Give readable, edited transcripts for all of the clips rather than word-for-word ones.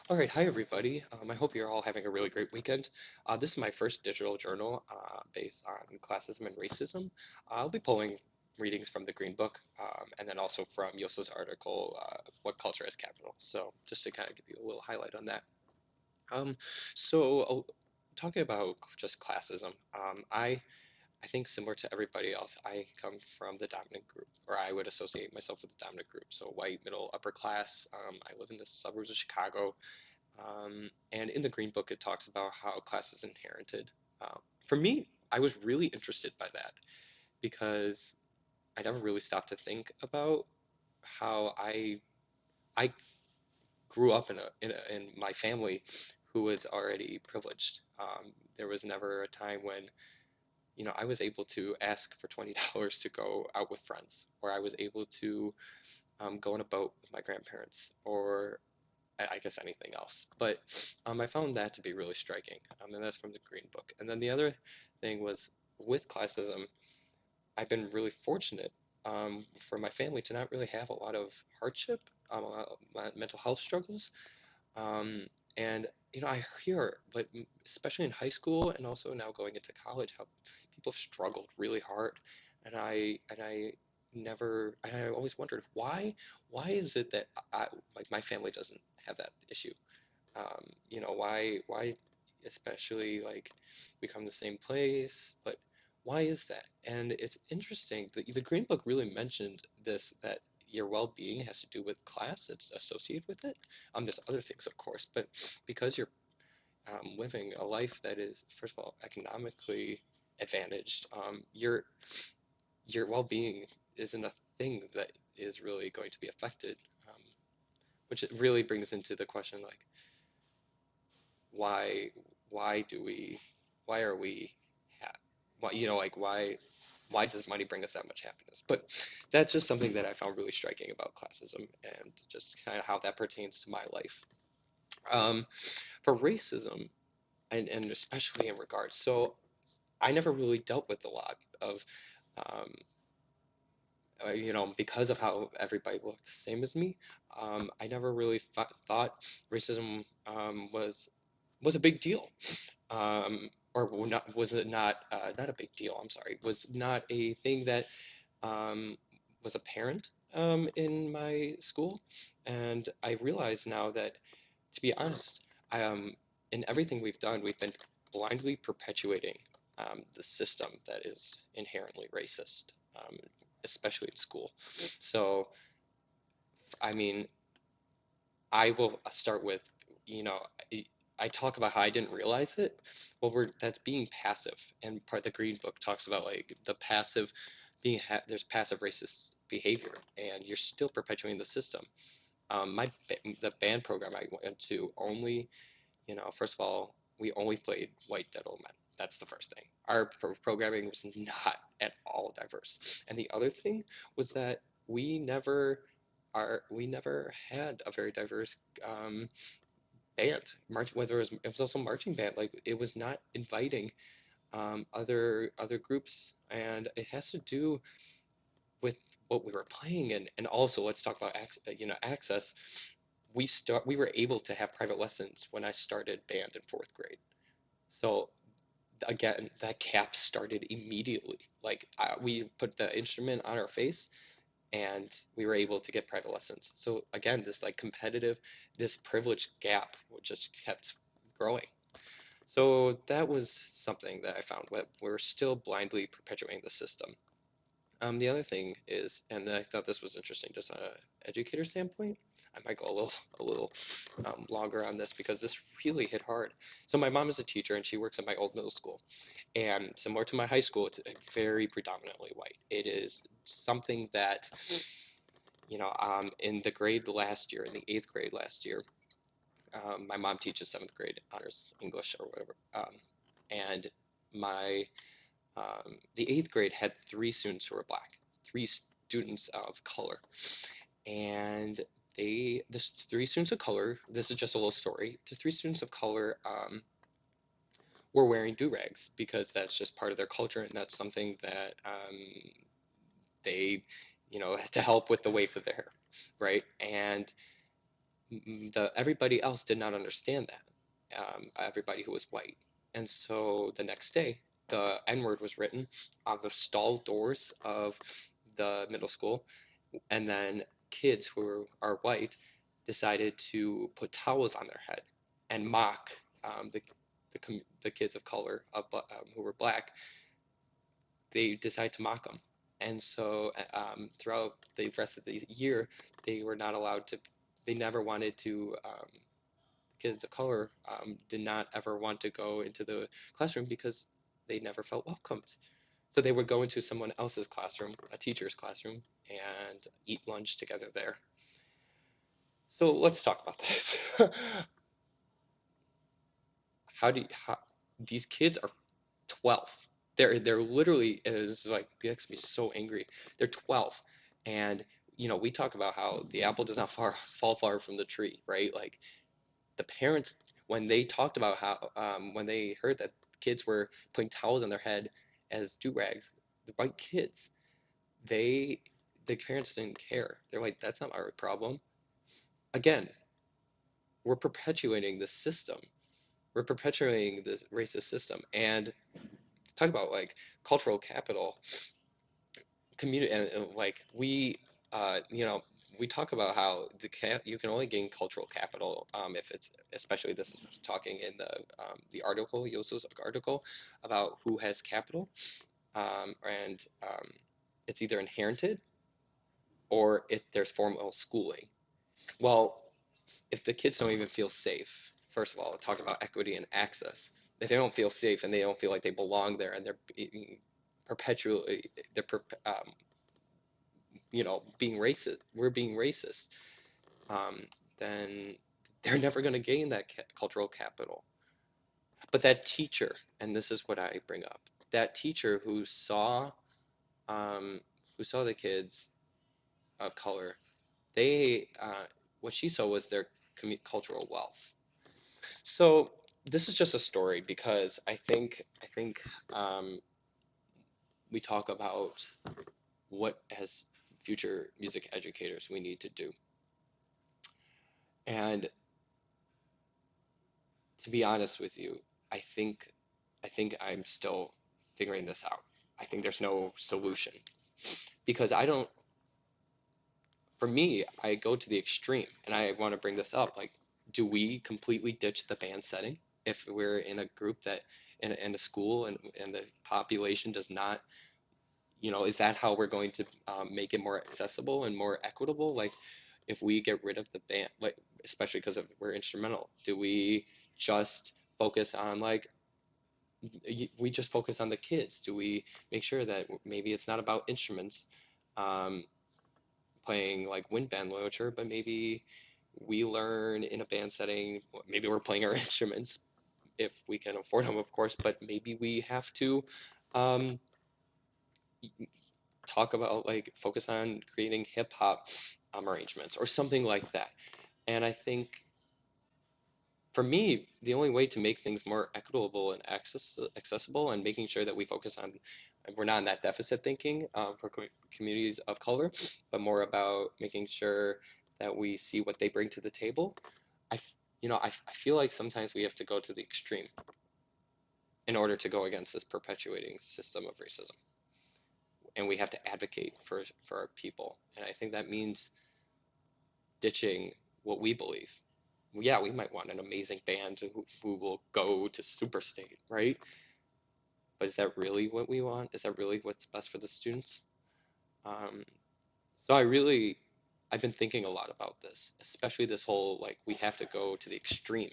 All right, hi everybody. I hope you're all having a really great weekend. This is my first digital journal based on classism and racism. I'll be pulling readings from the Green Book and then also from Yosa's article, What Culture Has Capital. So just to kind of give you a little highlight on that. Um, so talking about just classism, I think similar to everybody else, I come from the dominant group, or I would associate myself with the dominant group. So white, middle, upper class. I live in the suburbs of Chicago. And in the Green Book, it talks about how class is inherited. For me, I was really interested by that because I never really stopped to think about how I grew up in my family who was already privileged. There was never a time when I was able to ask for $20 to go out with friends, or I was able to go on a boat with my grandparents, or I guess anything else. But I found that to be really striking, and that's from the Green Book. And then the other thing was with classism, I've been really fortunate for my family to not really have a lot of hardship, a lot of mental health struggles. Um, and I hear, but especially in high school and also now going into college, how people have struggled really hard. And I always wondered why is it that like my family doesn't have that issue? Why, especially like we come to the same place, but why is that? And it's interesting that the Green Book really mentioned this, that your well-being has to do with class. It's associated with it. There's other things, of course, but because you're living a life that is, first of all, economically advantaged, your well-being isn't a thing that is really going to be affected, um, which it really brings into the question like why why do we why are we ha why like why does money bring us that much happiness? But that's just something that I found really striking about classism and just kind of how that pertains to my life. Um, for racism and especially in regards, so I never really dealt with a lot of um, because of how everybody looked the same as me, I never really thought racism was a big deal. Or not, was it not not a big deal, I'm sorry, was not a thing that um, was apparent in my school. And I realize now that, to be honest, in everything we've done, we've been blindly perpetuating the system that is inherently racist, um, especially in school. So, I mean, I will start with, you know, I talk about how I didn't realize it. Well, that's being passive, and part of the Green Book talks about like the passive there's passive racist behavior, and you're still perpetuating the system. The band program I went to only, first of all, we only played white gentlemen. That's the first thing. Our programming was not at all diverse, and the other thing was that we never we never had a very diverse band. Whether it was also marching band, like it was not inviting other groups, and it has to do with what we were playing. And also let's talk about access. We were able to have private lessons when I started band in fourth grade. So again, that cap started immediately. Like we put the instrument on our face and we were able to get private lessons. So again, this like competitive, this privilege gap just kept growing. So that was something that I found that we're still blindly perpetuating the system. The other thing is, and I thought this was interesting, just on an educator standpoint. I might go a little longer on this because this really hit hard. So my mom is a teacher and she works at my old middle school, and similar to my high school, it's very predominantly white. It is something that in the grade last year, in the eighth grade last year, my mom teaches seventh grade honors English or whatever, and my the eighth grade had three students who were black, three students of color, and the three students of color. This is just a little story. The three students of color were wearing do rags because that's just part of their culture, and that's something that they, had to help with the waves of their hair, right? And the everybody else did not understand that. Everybody who was white, and so the next day, the N word was written on the stall doors of the middle school, and then kids who are white decided to put towels on their head and mock the kids of color who were black. They decided to mock them, and so throughout the rest of the year, they were not allowed to. They never wanted to. Kids of color did not ever want to go into the classroom because they never felt welcomed. So they would go into someone else's classroom, a teacher's classroom, and eat lunch together there. So let's talk about this. How these kids are 12. They're literally, it's like it makes me so angry. They're 12, and we talk about how the apple does not fall far from the tree, right? Like the parents, when they talked about how when they heard that kids were putting towels on their head as do rags, the white kids, they the parents didn't care. They're like, that's not our problem. Again, we're perpetuating this system. We're perpetuating this racist system. And talk about like cultural capital, community, and like we talk about how you can only gain cultural capital if it's, especially this is talking in the article, Yoso's article, about who has capital, and it's either inherited or if there's formal schooling. Well, if the kids don't even feel safe, first of all, talk about equity and access. If they don't feel safe and they don't feel like they belong there, and they're perpetually they're being racist, we're being racist, um, then they're never going to gain that cultural capital. But that teacher, and this is what I bring up, that teacher um, who saw the kids of color, they what she saw was their cultural wealth. So this is just a story because I think we talk about what as future music educators we need to do. And to be honest with you, I think I think I'm still figuring this out. I think there's no solution because I don't for me, I go to the extreme and I want to bring this up. Like, do we completely ditch the band setting if we're in a group that in a school and the population does not, is that how we're going to make it more accessible and more equitable? Like, if we get rid of the band, like, especially because of we're instrumental, do we just focus on like we just focus on the kids? Do we make sure that maybe it's not about instruments, um, playing like wind band literature, but maybe we learn in a band setting, maybe we're playing our instruments if we can afford them, of course, but maybe we have to um, talk about like focus on creating hip hop arrangements or something like that. And I think for me, the only way to make things more equitable and accessible and making sure that we focus on, we're not in that deficit thinking for communities of color, but more about making sure that we see what they bring to the table. I, I feel like sometimes we have to go to the extreme in order to go against this perpetuating system of racism. And we have to advocate for our people. And I think that means ditching what we believe. Yeah, we might want an amazing band who will go to Superstate, right? But is that really what we want? Is that really what's best for the students? Um, so I've been thinking a lot about this, especially this whole like we have to go to the extreme.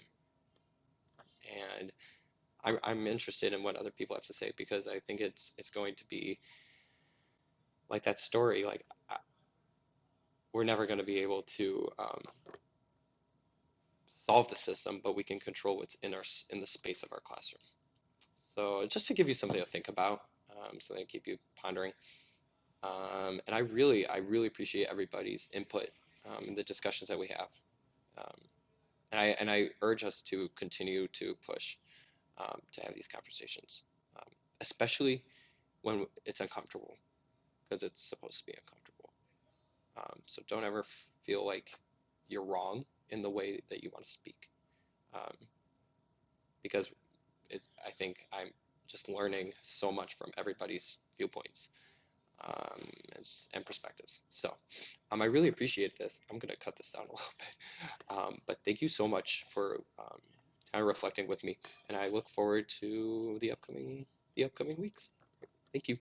And I'm interested in what other people have to say because I think it's going to be like that story. Like we're never going to be able to solve the system, but we can control what's in the space of our classroom. So just to give you something to think about, something to keep you pondering. And I really appreciate everybody's input in the discussions that we have. Um, and I urge us to continue to push to have these conversations, um, especially when it's uncomfortable, because it's supposed to be uncomfortable. So don't ever feel like you're wrong. in the way that you want to speak. Um, because I think I'm just learning so much from everybody's viewpoints, um, and perspectives. So I really appreciate this. I'm going to cut this down a little bit. But thank you so much for kind of reflecting with me, and I look forward to the upcoming weeks. Thank you.